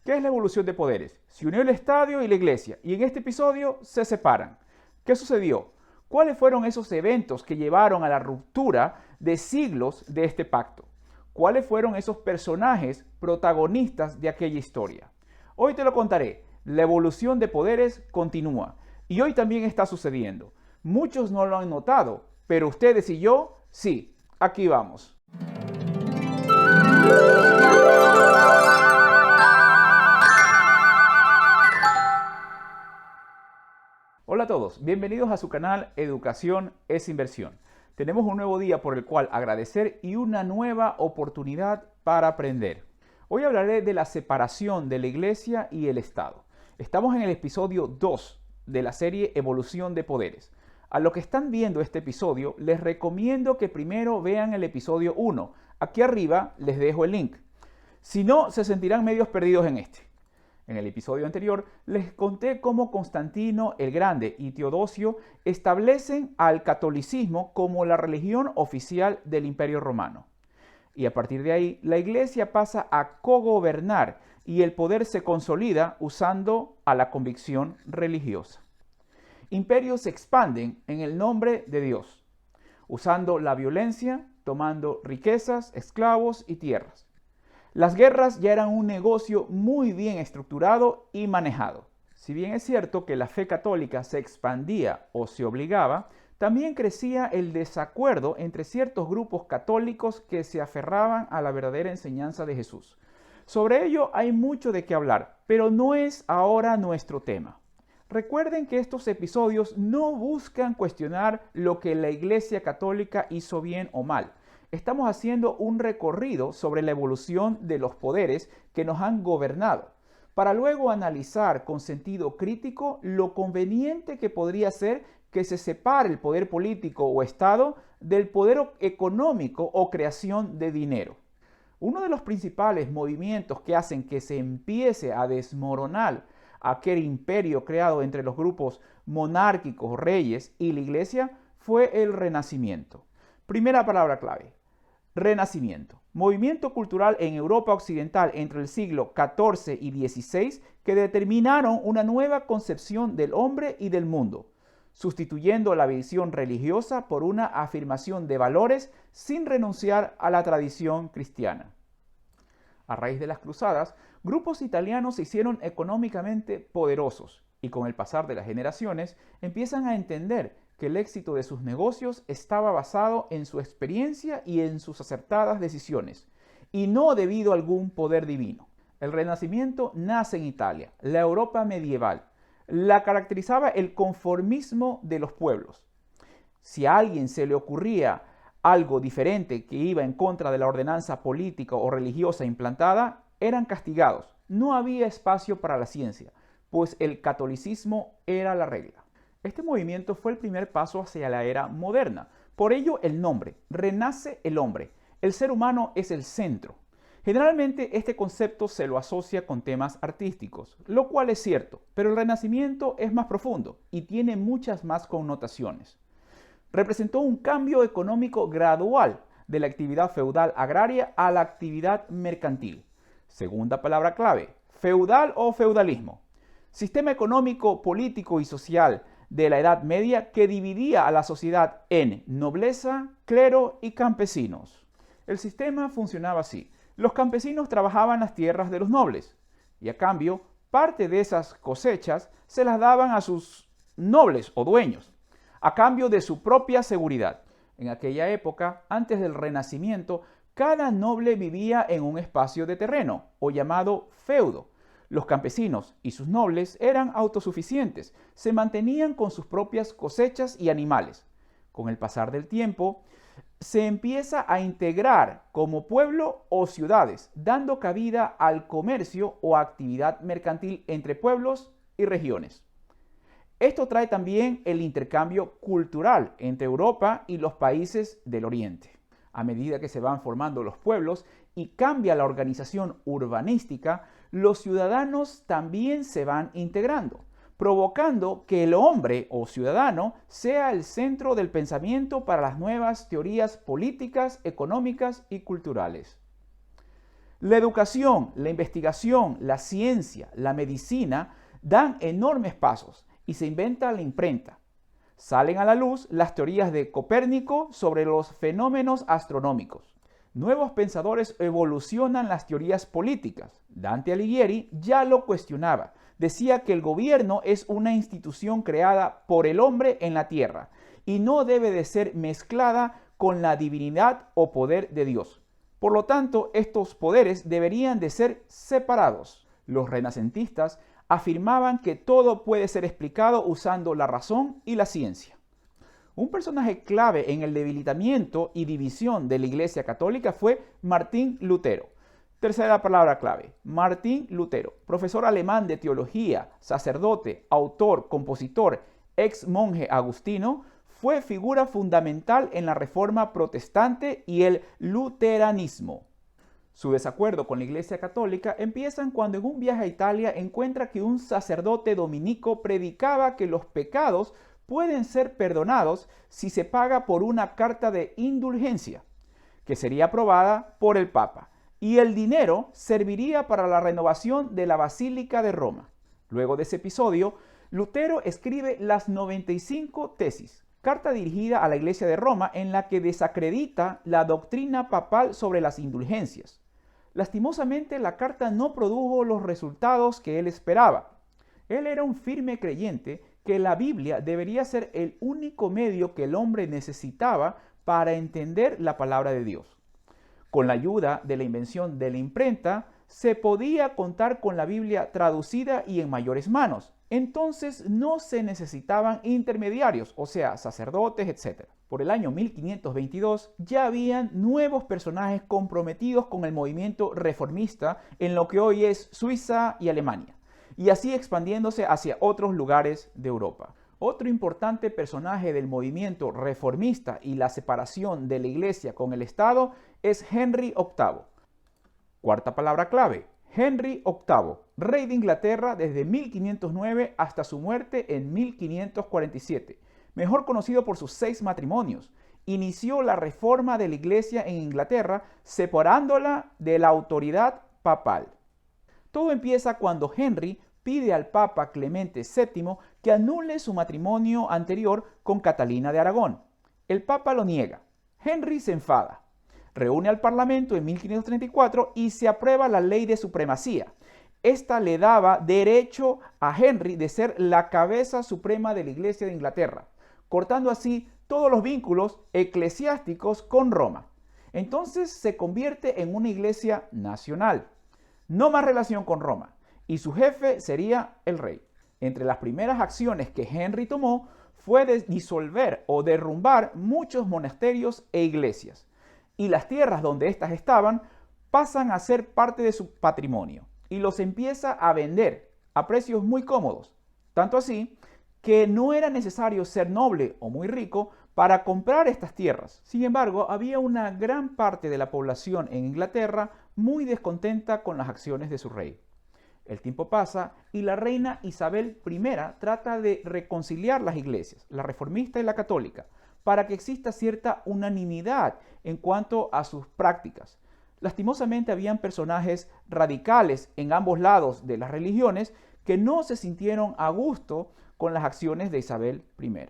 ¿Qué es la evolución de poderes? Se unió el estadio y la iglesia, y en este episodio se separan. ¿Qué sucedió? ¿Cuáles fueron esos eventos que llevaron a la ruptura de siglos de este pacto? ¿Cuáles fueron esos personajes protagonistas de aquella historia? Hoy te lo contaré. La evolución de poderes continúa, y hoy también está sucediendo. Muchos no lo han notado, pero ustedes y yo, sí. Aquí vamos. Hola a todos, bienvenidos a su canal Educación es Inversión. Tenemos un nuevo día por el cual agradecer y una nueva oportunidad para aprender. Hoy hablaré de la separación de la Iglesia y el Estado. Estamos en el episodio 2 de la serie Evolución de Poderes. A los que están viendo este episodio, les recomiendo que primero vean el episodio 1. Aquí arriba les dejo el link. Si no, se sentirán medios perdidos en este. En el episodio anterior les conté cómo Constantino el Grande y Teodosio establecen al catolicismo como la religión oficial del Imperio Romano. Y a partir de ahí, la Iglesia pasa a cogobernar y el poder se consolida usando a la convicción religiosa. Imperios se expanden en el nombre de Dios, usando la violencia, tomando riquezas, esclavos y tierras. Las guerras ya eran un negocio muy bien estructurado y manejado. Si bien es cierto que la fe católica se expandía o se obligaba, también crecía el desacuerdo entre ciertos grupos católicos que se aferraban a la verdadera enseñanza de Jesús. Sobre ello hay mucho de qué hablar, pero no es ahora nuestro tema. Recuerden que estos episodios no buscan cuestionar lo que la Iglesia Católica hizo bien o mal. Estamos haciendo un recorrido sobre la evolución de los poderes que nos han gobernado, para luego analizar con sentido crítico lo conveniente que podría ser que se separe el poder político o Estado del poder económico o creación de dinero. Uno de los principales movimientos que hacen que se empiece a desmoronar aquel imperio creado entre los grupos monárquicos, reyes y la Iglesia fue el Renacimiento. Primera palabra clave. Renacimiento. Movimiento cultural en Europa Occidental entre el siglo XIV y XVI que determinaron una nueva concepción del hombre y del mundo, sustituyendo la visión religiosa por una afirmación de valores sin renunciar a la tradición cristiana. A raíz de las cruzadas, grupos italianos se hicieron económicamente poderosos y con el pasar de las generaciones empiezan a entender que el éxito de sus negocios estaba basado en su experiencia y en sus acertadas decisiones, y no debido a algún poder divino. El Renacimiento nace en Italia, la Europa medieval. La caracterizaba el conformismo de los pueblos. Si a alguien se le ocurría algo diferente que iba en contra de la ordenanza política o religiosa implantada, eran castigados. No había espacio para la ciencia, pues el catolicismo era la regla. Este movimiento fue el primer paso hacia la era moderna. Por ello el nombre, renace el hombre. El ser humano es el centro. Generalmente este concepto se lo asocia con temas artísticos, lo cual es cierto, pero el Renacimiento es más profundo y tiene muchas más connotaciones. Representó un cambio económico gradual de la actividad feudal agraria a la actividad mercantil. Segunda palabra clave, feudal o feudalismo. Sistema económico, político y social de la Edad Media que dividía a la sociedad en nobleza, clero y campesinos. El sistema funcionaba así. Los campesinos trabajaban las tierras de los nobles y a cambio parte de esas cosechas se las daban a sus nobles o dueños, a cambio de su propia seguridad. En aquella época, antes del Renacimiento, cada noble vivía en un espacio de terreno o llamado feudo. Los campesinos y sus nobles eran autosuficientes, se mantenían con sus propias cosechas y animales. Con el pasar del tiempo, se empieza a integrar como pueblo o ciudades, dando cabida al comercio o actividad mercantil entre pueblos y regiones. Esto trae también el intercambio cultural entre Europa y los países del Oriente. A medida que se van formando los pueblos y cambia la organización urbanística, los ciudadanos también se van integrando, provocando que el hombre o ciudadano sea el centro del pensamiento para las nuevas teorías políticas, económicas y culturales. La educación, la investigación, la ciencia, la medicina dan enormes pasos y se inventa la imprenta. Salen a la luz las teorías de Copérnico sobre los fenómenos astronómicos. Nuevos pensadores evolucionan las teorías políticas. Dante Alighieri ya lo cuestionaba. Decía que el gobierno es una institución creada por el hombre en la tierra y no debe de ser mezclada con la divinidad o poder de Dios. Por lo tanto, estos poderes deberían de ser separados. Los renacentistas afirmaban que todo puede ser explicado usando la razón y la ciencia. Un personaje clave en el debilitamiento y división de la Iglesia Católica fue Martín Lutero. Tercera palabra clave, Martín Lutero, profesor alemán de teología, sacerdote, autor, compositor, ex monje agustino, fue figura fundamental en la Reforma protestante y el luteranismo. Su desacuerdo con la Iglesia Católica empieza cuando en un viaje a Italia encuentra que un sacerdote dominico predicaba que los pecados pueden ser perdonados si se paga por una carta de indulgencia, que sería aprobada por el Papa, y el dinero serviría para la renovación de la Basílica de Roma. Luego de ese episodio, Lutero escribe las 95 tesis, carta dirigida a la Iglesia de Roma en la que desacredita la doctrina papal sobre las indulgencias. Lastimosamente, la carta no produjo los resultados que él esperaba. Él era un firme creyente que la Biblia debería ser el único medio que el hombre necesitaba para entender la palabra de Dios. Con la ayuda de la invención de la imprenta, se podía contar con la Biblia traducida y en mayores manos. Entonces no se necesitaban intermediarios, o sea, sacerdotes, etc. Por el año 1522 ya habían nuevos personajes comprometidos con el movimiento reformista en lo que hoy es Suiza y Alemania, y así expandiéndose hacia otros lugares de Europa. Otro importante personaje del movimiento reformista y la separación de la Iglesia con el Estado es Henry VIII. Cuarta palabra clave, Henry VIII, rey de Inglaterra desde 1509 hasta su muerte en 1547, mejor conocido por sus 6 matrimonios. Inició la reforma de la Iglesia en Inglaterra, separándola de la autoridad papal. Todo empieza cuando Henry pide al Papa Clemente VII que anule su matrimonio anterior con Catalina de Aragón. El Papa lo niega. Henry se enfada. Reúne al Parlamento en 1534 y se aprueba la ley de supremacía. Esta le daba derecho a Henry de ser la cabeza suprema de la Iglesia de Inglaterra, cortando así todos los vínculos eclesiásticos con Roma. Entonces se convierte en una iglesia nacional. No más relación con Roma, y su jefe sería el rey. Entre las primeras acciones que Henry tomó fue disolver o derrumbar muchos monasterios e iglesias, y las tierras donde éstas estaban pasan a ser parte de su patrimonio, y los empieza a vender a precios muy cómodos, tanto así que no era necesario ser noble o muy rico para comprar estas tierras. Sin embargo, había una gran parte de la población en Inglaterra muy descontenta con las acciones de su rey. El tiempo pasa y la reina Isabel I trata de reconciliar las iglesias, la reformista y la católica, para que exista cierta unanimidad en cuanto a sus prácticas. Lastimosamente habían personajes radicales en ambos lados de las religiones que no se sintieron a gusto con las acciones de Isabel I.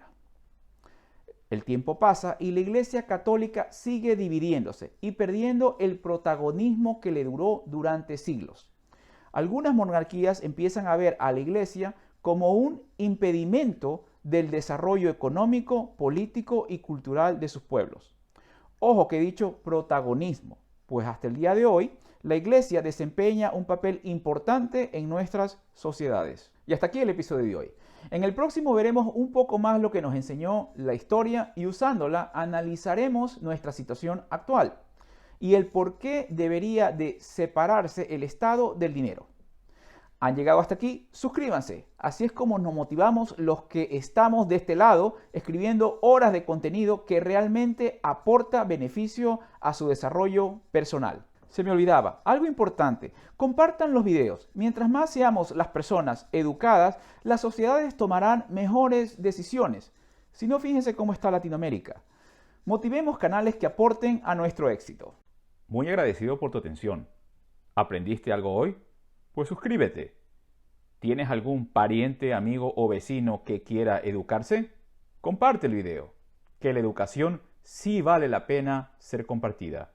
El tiempo pasa y la Iglesia Católica sigue dividiéndose y perdiendo el protagonismo que le duró durante siglos. Algunas monarquías empiezan a ver a la Iglesia como un impedimento del desarrollo económico, político y cultural de sus pueblos. Ojo que he dicho protagonismo, pues hasta el día de hoy la Iglesia desempeña un papel importante en nuestras sociedades. Y hasta aquí el episodio de hoy. En el próximo veremos un poco más lo que nos enseñó la historia y usándola analizaremos nuestra situación actual y el por qué debería de separarse el Estado del dinero. ¿Han llegado hasta aquí? Suscríbanse. Así es como nos motivamos los que estamos de este lado escribiendo horas de contenido que realmente aporta beneficio a su desarrollo personal. Se me olvidaba, algo importante, compartan los videos. Mientras más seamos las personas educadas, las sociedades tomarán mejores decisiones. Si no, fíjense cómo está Latinoamérica. Motivemos canales que aporten a nuestro éxito. Muy agradecido por tu atención. ¿Aprendiste algo hoy? Pues suscríbete. ¿Tienes algún pariente, amigo o vecino que quiera educarse? Comparte el video, que la educación sí vale la pena ser compartida.